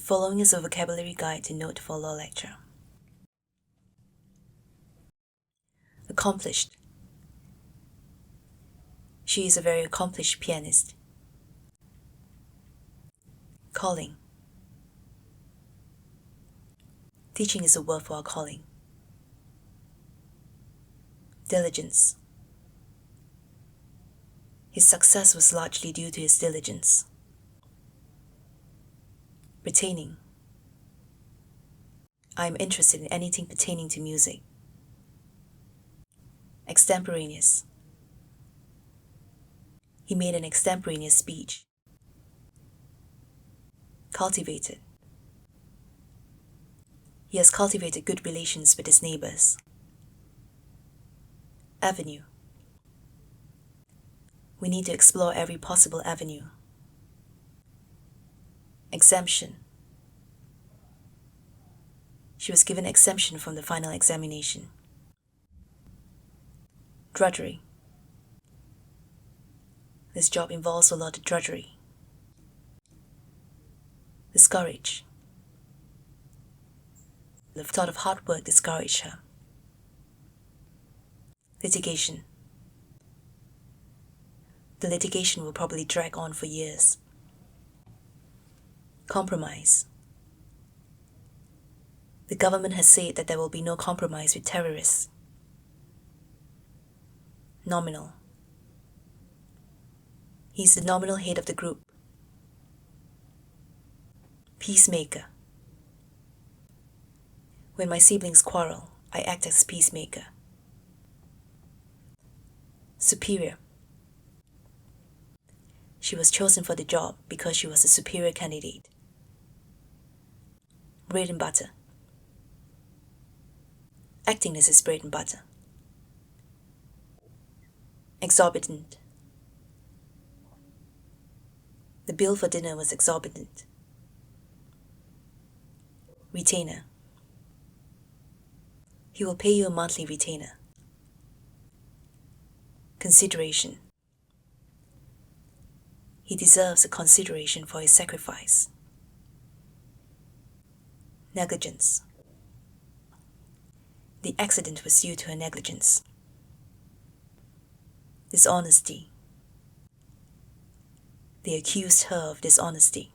following is a vocabulary guide to note for law lecture. Accomplished. She is a very accomplished pianist. Calling. Teaching is a worthwhile calling. Diligence. His success was largely due to his diligence. Pertaining. I am interested in anything pertaining to music. Extemporaneous. He made an extemporaneous speech. Cultivated. He has cultivated good relations with his neighbors. Avenue. We need to explore every possible avenue. Exemption. She was given exemption from the final examination. Drudgery. This job involves a lot of drudgery. Discourage. The thought of hard work discouraged her. Litigation. The litigation will probably drag on for years. Compromise. The government has said that there will be no compromise with terrorists. Nominal. He is the nominal head of the group. Peacemaker. When my siblings quarrel, I act as peacemaker. Superior. She was chosen for the job because she was a superior candidate. Bread and butter. Acting is his bread and butter. Exorbitant. The bill for dinner was exorbitant. Retainer. He will pay you a monthly retainer. Consideration. He deserves a consideration for his sacrifice. Negligence. The accident was due to her negligence. Dishonesty. They accused her of dishonesty.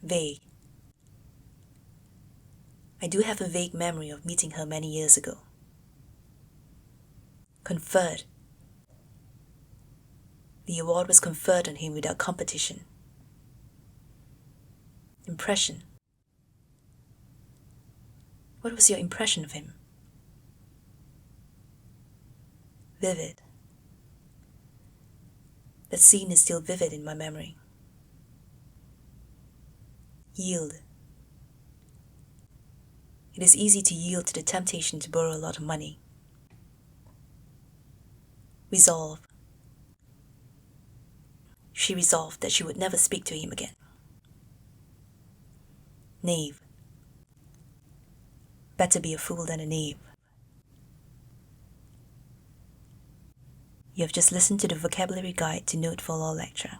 Vague. I do have a vague memory of meeting her many years ago. Conferred. The award was conferred on him without competition. Impression. What was your impression of him? Vivid. That scene is still vivid in my memory. Yield. It is easy to yield to the temptation to borrow a lot of money. Resolve. She resolved that she would never speak to him again. Knave. Better be a fool than a knave. You have just listened to the vocabulary guide to note for law lecture.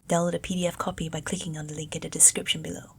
Download a PDF copy by clicking on the link in the description below.